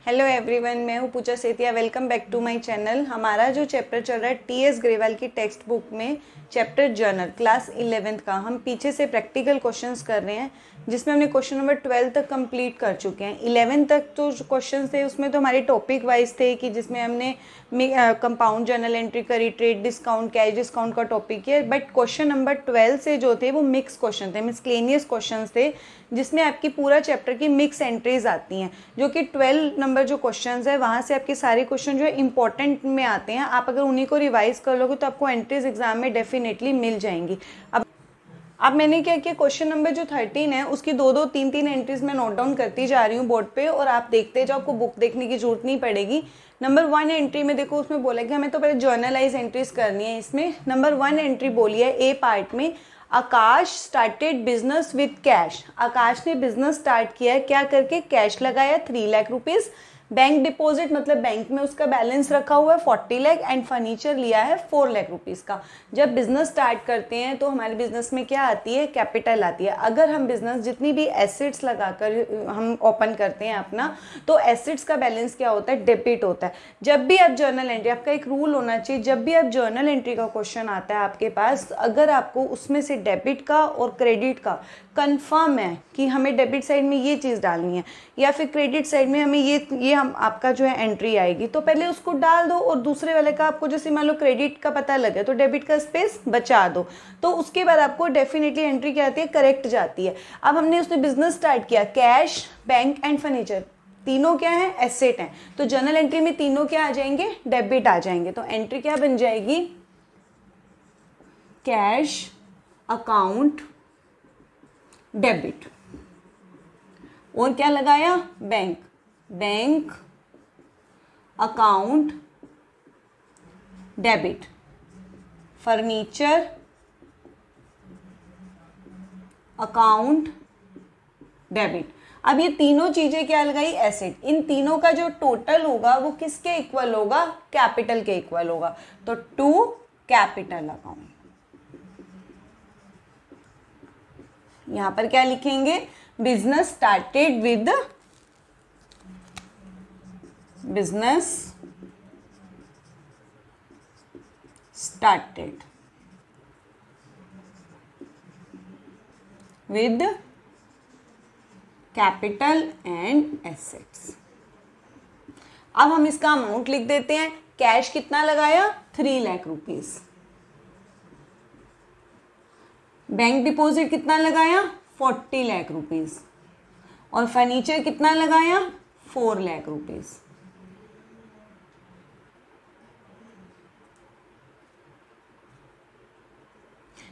Hello everyone, मैं हूँ Pooja Setia. Welcome back to my channel. हमारा जो चैप्टर चल रहा है टीएस ग्रेवाल की टेक्स्ट बुक में चैप्टर जर्नल क्लास 11th का, हम पीछे से प्रैक्टिकल क्वेश्चंस कर रहे हैं जिसमें हमने क्वेश्चन नंबर 12 तक कंप्लीट कर चुके हैं। 11 तक तो जो क्वेश्चंस थे उसमें तो हमारे टॉपिक वाइज थे कि जिसमें हमने कंपाउंड जर्नल एंट्री करी, ट्रेड डिस्काउंट, कैश डिस्काउंट का टॉपिक है। बट क्वेश्चन नंबर 12 से जो थे वो मिक्स क्वेश्चन थे, मिसक्लेनियस क्वेश्चन थे, जिसमें आपकी पूरा चैप्टर की मिक्स एंट्रीज आती हैं, जो कि 12 नंबर जो क्वेश्चंस है वहाँ से आपके सारे क्वेश्चन जो है इंपॉर्टेंट में आते हैं। आप अगर उन्हीं को रिवाइज कर लोगे तो आपको एंट्रीज एग्जाम में डेफिनेटली मिल जाएंगी। अब मैंने क्या किया, क्वेश्चन नंबर जो 13 है उसकी दो दो तीन तीन एंट्रीज मैं नोट डाउन करती जा रही हूँ बोर्ड पे, और आप देखते जाओ, आपको बुक देखने की जरूरत नहीं पड़ेगी। नंबर 1 एंट्री में देखो, उसमें बोला कि हमें तो पहले जर्नलाइज एंट्रीज करनी है। इसमें नंबर 1 एंट्री बोली है ए पार्ट में, आकाश स्टार्टेड बिजनेस विद कैश। आकाश ने बिजनेस स्टार्ट किया है क्या करके, कैश लगाया 3 लाख रुपीज, बैंक डिपॉजिट मतलब बैंक में उसका बैलेंस रखा हुआ है 40 लाख, एंड फर्नीचर लिया है 4 लाख रुपीस का। जब बिजनेस स्टार्ट करते हैं तो हमारे बिजनेस में क्या आती है, कैपिटल आती है। अगर हम बिजनेस जितनी भी एसेट्स लगाकर हम ओपन करते हैं अपना, तो एसेट्स का बैलेंस क्या होता है, डेबिट होता है। जब भी आप जर्नल एंट्री, आपका एक रूल होना चाहिए, जब भी आप जर्नल एंट्री का क्वेश्चन आता है आपके पास, अगर आपको उसमें से डेबिट का और क्रेडिट का कंफर्म है कि हमें डेबिट साइड में ये चीज़ डालनी है या फिर क्रेडिट साइड में हमें ये हम आपका जो है एंट्री आएगी, तो पहले उसको डाल दो, और दूसरे वाले का आपको जैसे मान लो क्रेडिट का पता लगे तो डेबिट का स्पेस बचा दो, तो उसके बाद आपको डेफिनेटली एंट्री क्या आती है, करेक्ट जाती है। अब हमने उसने बिजनेस स्टार्ट किया, कैश, बैंक एंड फर्नीचर तीनों क्या है, एसेट हैं, तो जर्नल एंट्री में तीनों क्या आ जाएंगे, डेबिट आ जाएंगे। तो एंट्री क्या बन जाएगी, कैश अकाउंट डेबिट, और क्या लगाया, bank, bank account debit, furniture account debit. अब ये तीनों चीजें क्या लगाई, एसेट। इन तीनों का जो टोटल होगा वो किसके इक्वल होगा, कैपिटल के इक्वल होगा, तो टू कैपिटल अकाउंट। यहां पर क्या लिखेंगे, business started with, business started with capital and assets. अब हम इसका अमाउंट लिख देते हैं। कैश कितना लगाया, 3 लाख रुपीस, बैंक डिपॉजिट कितना लगाया, 40 लाख रुपीस, और फर्नीचर कितना लगाया, 4 लाख रुपीस।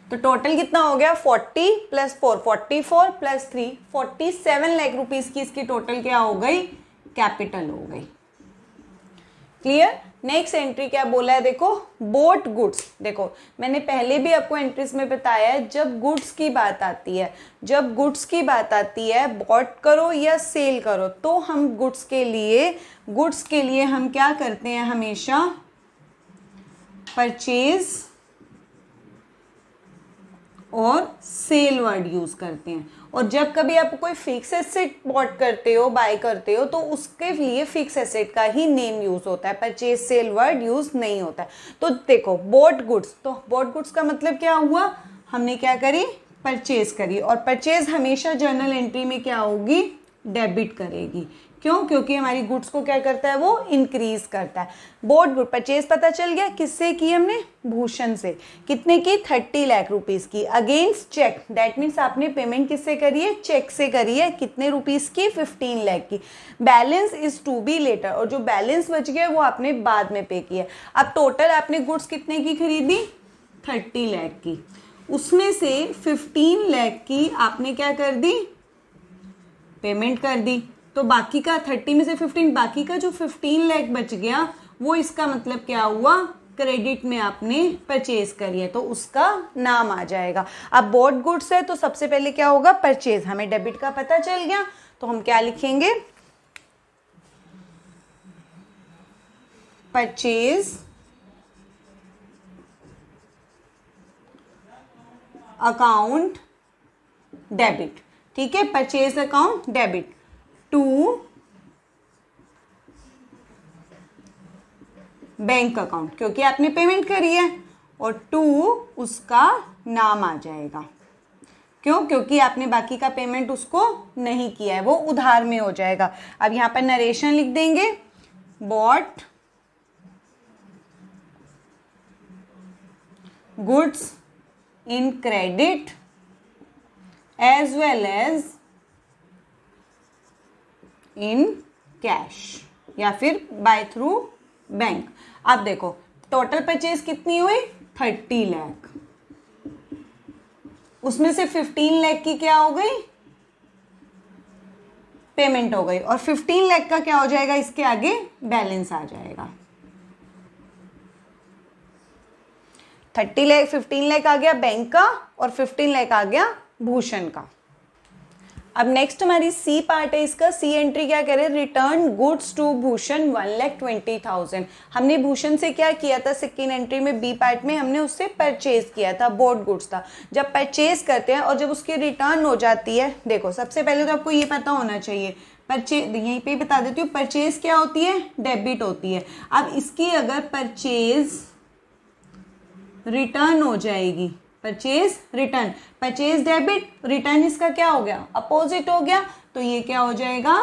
तो टोटल कितना हो गया, 40 प्लस 4, 44 प्लस 3, 47 लाख रुपीस की इसकी टोटल क्या हो गई, कैपिटल हो गई। क्लियर। नेक्स्ट एंट्री क्या बोला है, देखो बोट गुड्स। देखो मैंने पहले भी आपको एंट्रीज में बताया है, जब गुड्स की बात आती है, जब गुड्स की बात आती है, बॉट करो या सेल करो, तो हम गुड्स के लिए हम क्या करते हैं, हमेशा परचेज और सेल वर्ड यूज करते हैं। और जब कभी आप कोई फिक्स एसेट बॉट करते हो, बाय करते हो, तो उसके लिए फिक्स एसेट का ही नेम यूज होता है, परचेज सेल वर्ड यूज नहीं होता है। तो देखो बॉट गुड्स, तो बॉट गुड्स का मतलब क्या हुआ, हमने क्या करी, परचेज करी, और परचेज हमेशा जर्नल एंट्री में क्या होगी, डेबिट करेगी। क्यों, क्योंकि हमारी गुड्स को क्या करता है, वो इंक्रीज करता है। बोट गुड परचेज पता चल गया, किससे की हमने, भूषण से। कितने की, 30 लाख रुपीस की, अगेंस्ट चेक, दैट मीन्स आपने पेमेंट किससे करी है, चेक से करी है, कितने रुपीस की, 15 लाख की। Balance is to be later, और जो बैलेंस बच गया वो आपने बाद में पे किया। अब टोटल आपने गुड्स कितने की खरीदी, 30 लाख की, उसमें से 15 लाख की आपने क्या कर दी, पेमेंट कर दी, तो बाकी का 30 में से 15, बाकी का जो 15 लाख बच गया वो इसका मतलब क्या हुआ, क्रेडिट में आपने परचेज करी है, तो उसका नाम आ जाएगा। अब बॉट गुड्स है तो सबसे पहले क्या होगा, परचेज, हमें डेबिट का पता चल गया, तो हम क्या लिखेंगे, परचेज अकाउंट डेबिट, ठीक है, purchase account debit to bank account, क्योंकि आपने पेमेंट करी है, और टू उसका नाम आ जाएगा। क्यों? क्योंकि आपने बाकी का पेमेंट उसको नहीं किया है, वो उधार में हो जाएगा। अब यहाँ पर नरेशन लिख देंगे, bought goods in credit as well as in cash या फिर बाय थ्रू बैंक। अब देखो टोटल परचेज कितनी हुई? 30 लाख। उसमें से 15 लाख की क्या हो गई? पेमेंट हो गई, और 15 लाख का क्या हो जाएगा? इसके आगे बैलेंस आ जाएगा। 30 लाख, 15 लाख आ गया बैंक का, और 15 लाख आ गया भूषण का। अब नेक्स्ट हमारी सी पार्ट है इसका। सी एंट्री क्या कह रहे हैं? Return goods to Bhushan 1,20,000। हमने भूषण से क्या किया था? सेकेंड एंट्री में बी पार्ट में हमने उससे परचेज किया था, बोट गुड्स था। जब परचेज करते हैं और जब उसकी रिटर्न हो जाती है, देखो सबसे पहले तो आपको ये पता होना चाहिए, परचेज यहीं पे बता देती हूँ, परचेज क्या होती है? डेबिट होती है। अब इसकी अगर परचेज रिटर्न हो जाएगी, purchase return, purchase debit, return इसका क्या हो गया? अपोजिट हो गया, तो ये क्या हो जाएगा?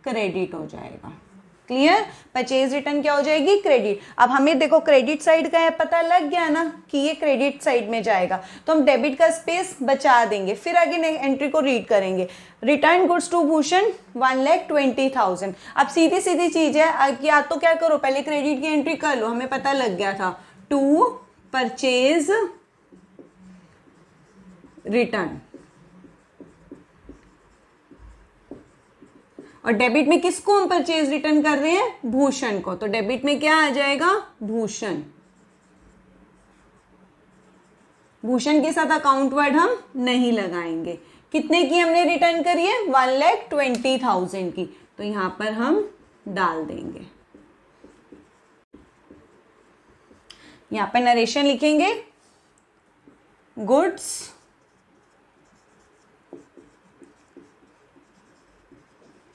क्रेडिट हो जाएगा। क्लियर? परचेज रिटर्न क्या हो जाएगी? क्रेडिट। अब हमें देखो क्रेडिट साइड का है, पता लग गया ना कि ये क्रेडिट साइड में जाएगा, तो हम डेबिट का स्पेस बचा देंगे, फिर आगे एंट्री को रीड करेंगे। Return goods to Bhushan 1,20,000। अब सीधी सीधी चीज है, या तो क्या करो, पहले क्रेडिट की एंट्री कर लो, हमें पता लग गया था, टू परचेज रिटर्न, और डेबिट में किसको हम परचेज रिटर्न कर रहे हैं? भूषण को, तो डेबिट में क्या आ जाएगा? भूषण। भूषण के साथ अकाउंट वर्ड हम नहीं लगाएंगे। कितने की हमने रिटर्न करी है? 1,20,000 की, तो यहां पर हम डाल देंगे। यहां पर नरेशन लिखेंगे, goods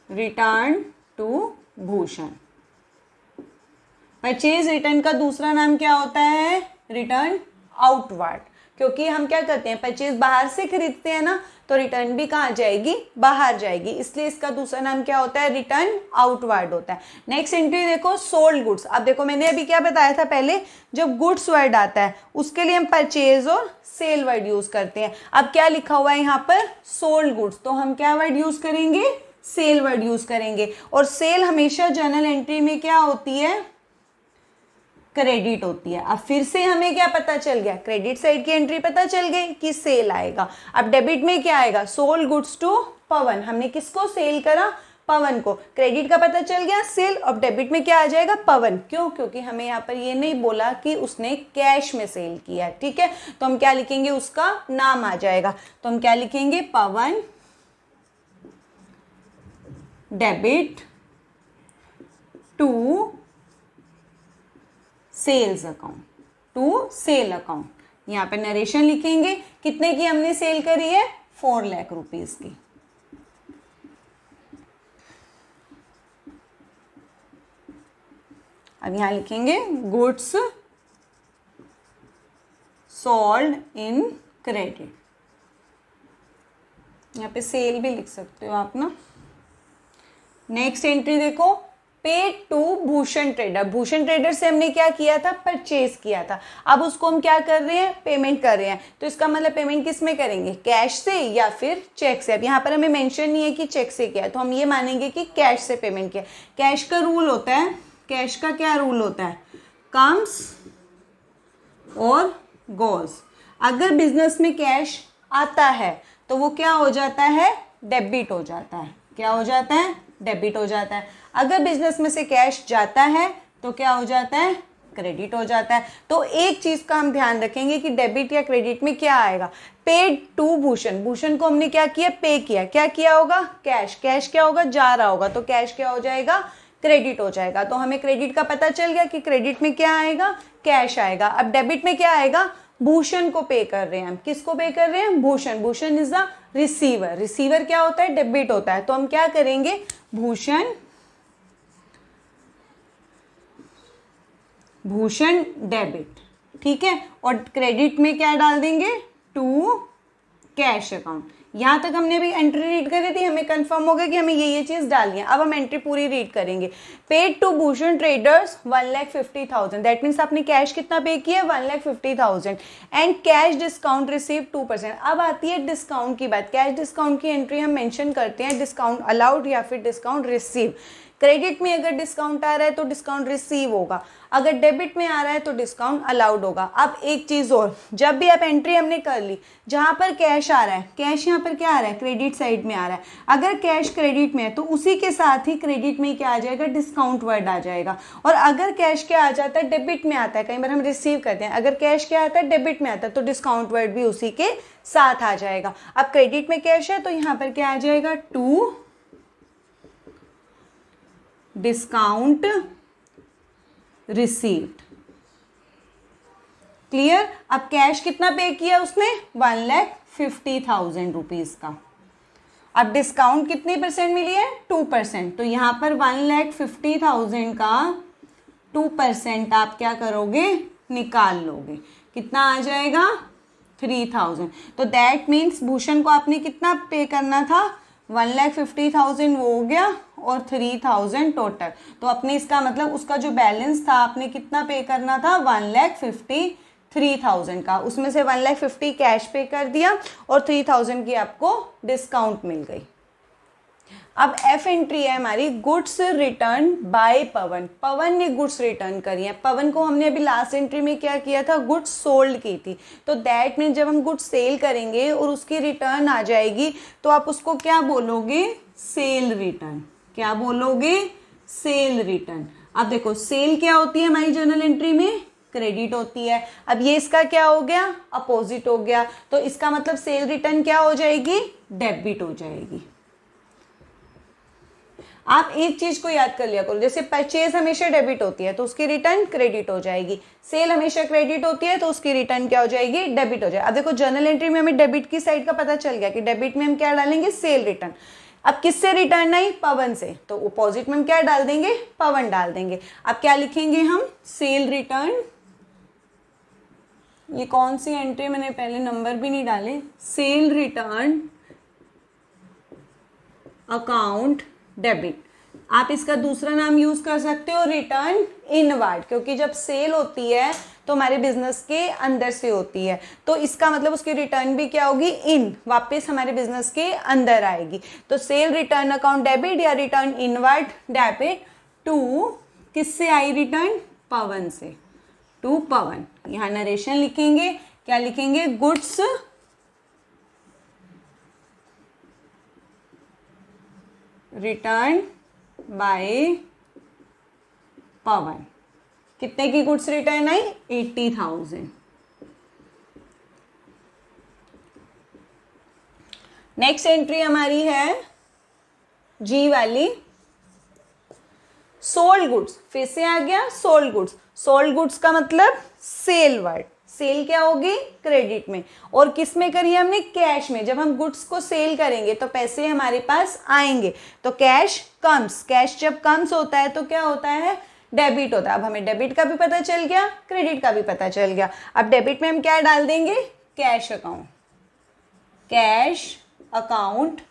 return to Bhushan. Purchase return का दूसरा नाम क्या होता है? रिटर्न आउटवर्ड, क्योंकि हम क्या करते हैं, परचेज बाहर से खरीदते हैं ना, तो रिटर्न भी कहाँ जाएगी? बाहर जाएगी, इसलिए इसका दूसरा नाम क्या होता है? रिटर्न आउटवर्ड होता है। नेक्स्ट एंट्री देखो, सोल्ड गुड्स। अब देखो मैंने अभी क्या बताया था, पहले जब गुड्स वर्ड आता है उसके लिए हम परचेज और सेल वर्ड यूज करते हैं। अब क्या लिखा हुआ है यहाँ पर? सोल्ड गुड्स, तो हम क्या वर्ड यूज करेंगे? सेल वर्ड यूज करेंगे। और सेल हमेशा जर्नल एंट्री में क्या होती है? क्रेडिट होती है। अब फिर से हमें क्या पता चल गया? क्रेडिट साइड की एंट्री पता चल गई कि सेल आएगा। अब डेबिट में क्या आएगा? सोल्ड गुड्स टू पवन। हमने किसको सेल करा? पवन को। क्रेडिट का पता चल गया, सेल। अब डेबिट में क्या आ जाएगा? पवन। क्यों? क्योंकि हमें यहाँ पर ये नहीं बोला कि उसने कैश में सेल किया, ठीक है। तो हम क्या लिखेंगे? उसका नाम आ जाएगा, तो हम क्या लिखेंगे? Pawan debit to sales account, to sale account. यहां पे नरेशन लिखेंगे, कितने की हमने सेल करी है? 4 लाख रुपीस की। अब यहां लिखेंगे गुड्स सोल्ड इन क्रेडिट। यहां पे सेल भी लिख सकते हो आप ना। नेक्स्ट एंट्री देखो, paid to Bhushan trader. Bhushan trader से हमने क्या किया था? परचेज किया था। अब उसको हम क्या कर रहे हैं? पेमेंट कर रहे हैं। तो इसका मतलब पेमेंट किस में करेंगे? कैश से या फिर चेक से। अब यहाँ पर हमें मेंशन नहीं है कि चेक से किया है, तो हम ये मानेंगे कि कैश से पेमेंट किया। कैश का रूल होता है, कैश का क्या रूल होता है? कम्स और गोज। अगर बिजनेस में कैश आता है तो वो क्या हो जाता है? डेबिट हो जाता है। क्या हो जाता है? डेबिट हो जाता है। अगर बिजनेस में से कैश जाता है तो क्या हो जाता है? क्रेडिट हो जाता है। तो एक चीज का हम ध्यान रखेंगे कि डेबिट या क्रेडिट में क्या आएगा? Paid to Bhushan. भूषण को हमने क्या किया? पे किया। क्या किया होगा? कैश। कैश क्या होगा? जा रहा होगा, तो कैश क्या हो जाएगा? क्रेडिट हो जाएगा। तो हमें क्रेडिट का पता चल गया कि क्रेडिट में क्या आएगा? कैश आएगा। अब डेबिट में क्या आएगा? भूषण को पे कर रहे हैं हम। किसको पे कर रहे हैं? Bhushan. Bhushan is the receiver. Receiver क्या होता है? डेबिट होता है। तो हम क्या करेंगे? भूषण भूषण डेबिट, ठीक है, और क्रेडिट में क्या डाल देंगे, टू कैश अकाउंट। यहाँ तक हमने अभी एंट्री रीड करी थी, हमें कंफर्म हो गया कि हमें ये चीज डालनी है। अब हम एंट्री पूरी रीड करेंगे। Paid to Bhushan traders 1,50,000, that means आपने कैश कितना पे किया, 1,50,000 एंड कैश डिस्काउंट रिसीव 2%। अब आती है डिस्काउंट की बात। कैश डिस्काउंट की एंट्री हम मेंशन करते हैं, डिस्काउंट अलाउड या फिर डिस्काउंट रिसीव। क्रेडिट में अगर डिस्काउंट आ रहा है तो डिस्काउंट रिसीव होगा, अगर डेबिट में आ रहा है तो डिस्काउंट अलाउड होगा। अब एक चीज और, जब भी आप एंट्री हमने कर ली, जहां पर कैश आ रहा है, कैश यहाँ पर क्या आ रहा है, क्रेडिट साइड में आ रहा है, अगर कैश क्रेडिट में है तो उसी के साथ ही क्रेडिट में क्या आ जाएगा, डिस्काउंट वर्ड आ जाएगा। और अगर कैश क्या आ जाता है, डेबिट में आता है, कई बार हम रिसीव करते हैं, अगर कैश क्या आता है, डेबिट में आता है, तो डिस्काउंट वर्ड भी उसी के साथ आ जाएगा। अब क्रेडिट में कैश है तो यहाँ पर क्या आ जाएगा, टू डिस्काउंट रिसीव्ड। क्लियर। अब कैश कितना पे किया उसने, 1,50,000 रुपीज का। अब डिस्काउंट कितनी परसेंट मिली है, 2%। तो यहां पर 1,50,000 का 2% आप क्या करोगे, निकाल लोगे, कितना आ जाएगा, 3,000। तो दैट मीन्स भूषण को आपने कितना पे करना था, 1,50,000 वो हो गया और 3,000 टोटल। तो अपने इसका मतलब उसका जो बैलेंस था आपने कितना पे करना था, 1,53,000 का। उसमें से 1,50,000 कैश पे कर दिया और 3,000 की आपको डिस्काउंट मिल गई। अब एफ एंट्री है हमारी, गुड्स रिटर्न बाय पवन। पवन ने गुड्स रिटर्न करी है। पवन को हमने अभी लास्ट एंट्री में क्या किया था, गुड्स सोल्ड की थी। तो दैट मीन जब हम गुड्स सेल करेंगे और उसकी रिटर्न आ जाएगी तो आप उसको क्या बोलोगे, सेल रिटर्न। क्या बोलोगे, सेल रिटर्न। अब देखो सेल क्या होती है हमारी जर्नल एंट्री में, क्रेडिट होती है। अब ये इसका क्या हो गया, अपोजिट हो गया। तो इसका मतलब सेल रिटर्न क्या हो जाएगी, डेबिट हो जाएगी। आप एक चीज को याद कर लिया करो, जैसे परचेज हमेशा डेबिट होती है तो उसकी रिटर्न क्रेडिट हो जाएगी, सेल हमेशा क्रेडिट होती है तो उसकी रिटर्न क्या हो जाएगी, डेबिट हो जाएगी। अब देखो जर्नल एंट्री में हमें डेबिट की साइड का पता चल गया कि डेबिट में हम क्या डालेंगे, सेल रिटर्न। अब किससे रिटर्न आई, पवन से, तो अपोजिट में हम क्या डाल देंगे, पवन डाल देंगे। अब क्या लिखेंगे हम, सेल रिटर्न। ये कौन सी एंट्री, मैंने पहले नंबर भी नहीं डाले, सेल रिटर्न अकाउंट डेबिट। आप इसका दूसरा नाम यूज कर सकते हो, रिटर्न इनवर्ड, क्योंकि जब सेल होती है तो हमारे बिजनेस के अंदर से होती है, तो इसका मतलब उसकी रिटर्न भी क्या होगी, इन, वापस हमारे बिजनेस के अंदर आएगी। तो सेल रिटर्न अकाउंट डेबिट या रिटर्न इनवर्ड डेबिट टू, किससे आई रिटर्न, पवन से, टू पवन। यहां नरेशन लिखेंगे, क्या लिखेंगे, गुड्स रिटर्न बाय पवन। कितने की गुड्स रिटर्न आई, 80,000। नेक्स्ट एंट्री हमारी है जी वाली, सोल्ड गुड्स। फिर से आ गया सोल्ड गुड्स। सोल्ड गुड्स का मतलब सेल वर्ड। सेल क्या होगी, क्रेडिट में, और किस में करी हमने, कैश में। जब हम गुड्स को सेल करेंगे तो पैसे हमारे पास आएंगे, तो कैश कम्स। कैश जब कम्स होता है तो क्या होता है, डेबिट होता है। अब हमें डेबिट का भी पता चल गया, क्रेडिट का भी पता चल गया। अब डेबिट में हम क्या डाल देंगे, cash account, cash account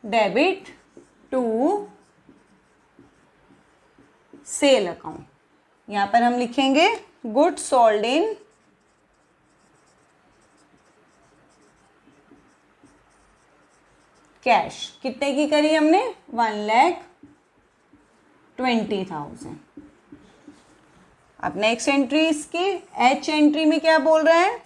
debit to sale account. यहां पर हम लिखेंगे गुड्स सोल्ड इन कैश। कितने की करी हमने, 1,20,000। अब नेक्स्ट एंट्री इसकी एच एंट्री में क्या बोल रहा है,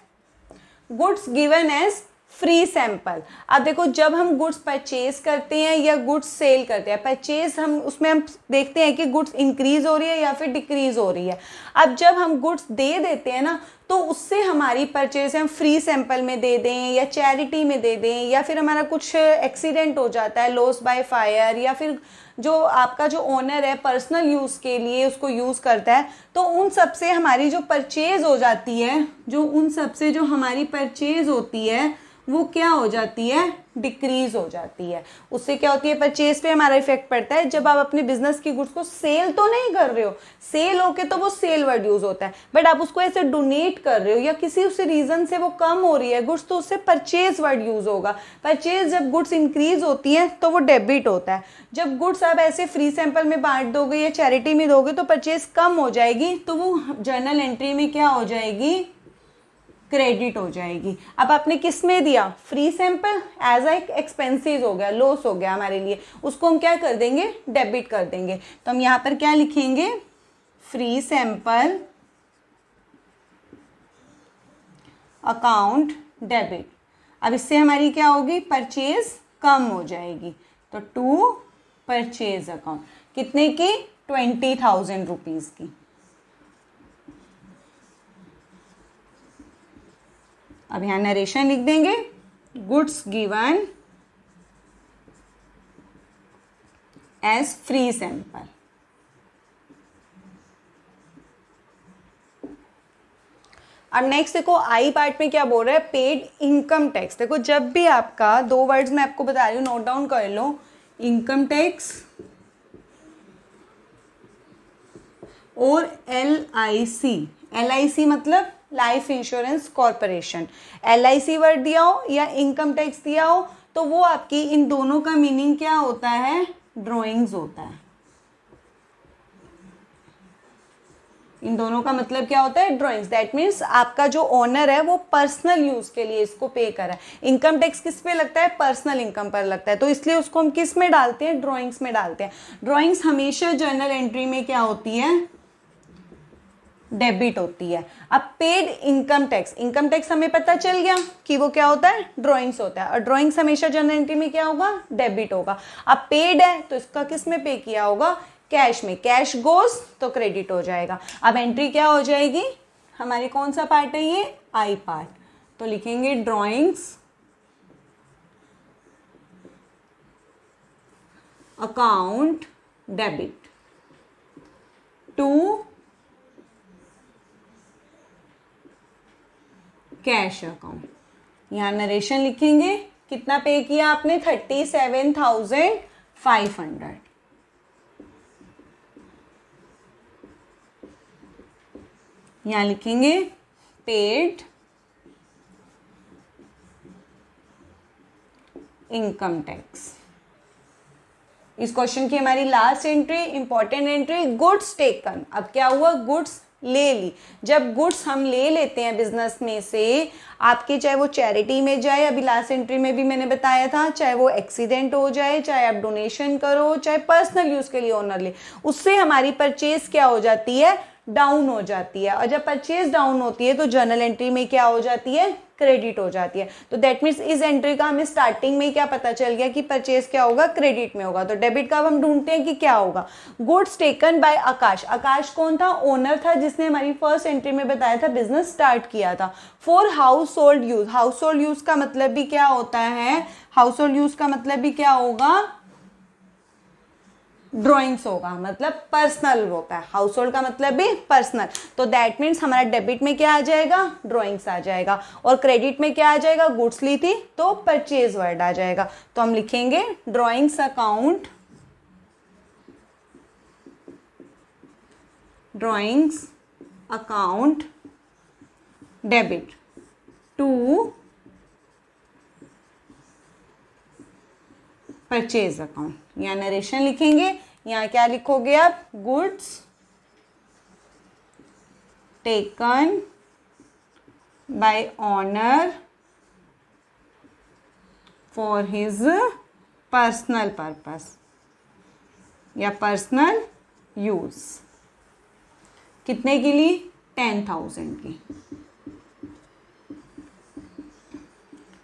goods given as free sample. अब देखो जब हम गुड्स परचेज करते हैं या गुड्स सेल करते हैं, परचेज हम उसमें हम देखते हैं कि गुड्स इंक्रीज हो रही है या फिर डिक्रीज हो रही है। अब जब हम गुड्स दे देते हैं ना, तो उससे हमारी परचेज हम फ्री सैंपल में दे दें या चैरिटी में दे दें, या फिर हमारा कुछ एक्सीडेंट हो जाता है, लॉस बाय फायर, या फिर जो आपका जो ओनर है पर्सनल यूज के लिए उसको यूज करता है, तो उन सब से हमारी जो परचेज हो जाती है, जो उन सब से जो हमारी परचेज होती है वो क्या हो जाती है, डिक्रीज हो जाती है। उससे क्या होती है, परचेज पे हमारा इफेक्ट पड़ता है। जब आप अपने बिजनेस की गुड्स को सेल तो नहीं कर रहे हो, सेल होके तो वो सेल वर्ड यूज होता है, बट आप उसको ऐसे डोनेट कर रहे हो या किसी उस रीजन से वो कम हो रही है गुड्स, तो उससे परचेज वर्ड यूज होगा। परचेज जब गुड्स इंक्रीज होती है तो वो डेबिट होता है। जब गुड्स आप ऐसे फ्री सैंपल में बांट दोगे या चैरिटी में दोगे तो परचेज कम हो जाएगी, तो वो जर्नल एंट्री में क्या हो जाएगी, क्रेडिट हो जाएगी। अब आपने किस में दिया, free sample, as a expenses हो गया, लॉस हो गया हमारे लिए, उसको हम क्या कर देंगे, डेबिट कर देंगे। तो हम यहां पर क्या लिखेंगे, फ्री सैंपल अकाउंट डेबिट। अब इससे हमारी क्या होगी, परचेज कम हो जाएगी। तो टू परचेज अकाउंट कितने की, 20,000 रुपीज की। अब यहां नरेशन लिख देंगे, goods given as free sample. अब नेक्स्ट देखो आई पार्ट में क्या बोल रहा है, पेड इनकम टैक्स। देखो जब भी आपका, दो वर्ड्स मैं आपको बता रही हूँ, नोट डाउन कर लो, इनकम टैक्स और LIC। LIC मतलब life insurance corporation. LIC word दिया हो या इनकम टैक्स दिया हो तो वो आपकी, इन दोनों का मीनिंग क्या होता है, ड्रॉइंग्स होता है। इन दोनों का मतलब क्या होता है, ड्रॉइंग्स। दैट मीन्स आपका जो ओनर है वो पर्सनल यूज के लिए इसको पे कर रहा है। इनकम टैक्स किस पे लगता है, पर्सनल इनकम पर लगता है, तो इसलिए उसको हम किस में डालते हैं, ड्रॉइंग्स में डालते हैं। ड्रॉइंग्स हमेशा जर्नल एंट्री में क्या होती है, डेबिट होती है। अब paid income tax, income tax हमें पता चल गया कि वो क्या होता है, ड्रॉइंग्स होता है, और ड्रॉइंग्स हमेशा जर्नल एंट्री में क्या होगा, डेबिट होगा। अब पेड है तो इसका किस में पे किया होगा, कैश में, कैश गोज तो क्रेडिट हो जाएगा। अब एंट्री क्या हो जाएगी हमारी, कौन सा पार्ट है ये, आई पार्ट। तो लिखेंगे drawings account debit to cash account. यहां नरेशन लिखेंगे, कितना पे किया आपने, 37,500। यहां लिखेंगे पेड इनकम टैक्स। इस क्वेश्चन की हमारी last entry, important entry, goods taken. अब क्या हुआ, गुड्स ले ली। जब गुड्स हम ले लेते हैं बिजनेस में से, आपके चाहे वो चैरिटी में जाए, अभी लास्ट एंट्री में भी मैंने बताया था, चाहे वो एक्सीडेंट हो जाए, चाहे आप डोनेशन करो, चाहे पर्सनल यूज के लिए ओनर ले, उससे हमारी परचेज क्या हो जाती है, डाउन हो जाती है। और जब परचेज डाउन होती है तो जर्नल एंट्री में क्या हो जाती है, क्रेडिट हो जाती है। तो दैट मीन्स इस एंट्री का हमें स्टार्टिंग में क्या पता चल गया कि परचेज क्या होगा, क्रेडिट में होगा। तो डेबिट का अब हम ढूंढते हैं कि क्या होगा। गुड्स टेकन बाय आकाश। आकाश कौन था, ओनर था, जिसने हमारी फर्स्ट एंट्री में बताया था बिजनेस स्टार्ट किया था। For house hold use. House hold use का मतलब भी क्या होता है, हाउस होल्ड यूज का मतलब भी क्या होगा, ड्रॉइंग्स होगा, मतलब पर्सनल होता है। हाउस होल्ड का मतलब भी पर्सनल। तो दैट मीन्स हमारा डेबिट में क्या आ जाएगा, ड्रॉइंग्स आ जाएगा, और क्रेडिट में क्या आ जाएगा, गुड्स ली थी तो परचेज वर्ड आ जाएगा। तो हम लिखेंगे drawings account, drawings account debit to purchase account. यहाँ नरेशन लिखेंगे, यहाँ क्या लिखोगे आप, goods taken by owner for his personal purpose या पर्सनल यूज। कितने की ली, 10,000 की।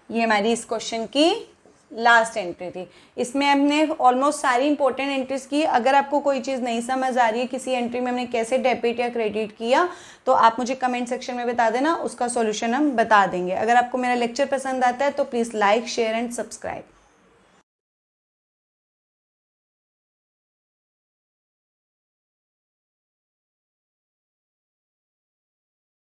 ये हमारी इस क्वेश्चन की लास्ट एंट्री थी। इसमें हमने ऑलमोस्ट सारी इंपॉर्टेंट एंट्रीज की। अगर आपको कोई चीज़ नहीं समझ आ रही है किसी एंट्री में हमने कैसे डेबिट या क्रेडिट किया, तो आप मुझे कमेंट सेक्शन में बता देना, उसका सॉल्यूशन हम बता देंगे। अगर आपको मेरा लेक्चर पसंद आता है तो please like, share and subscribe.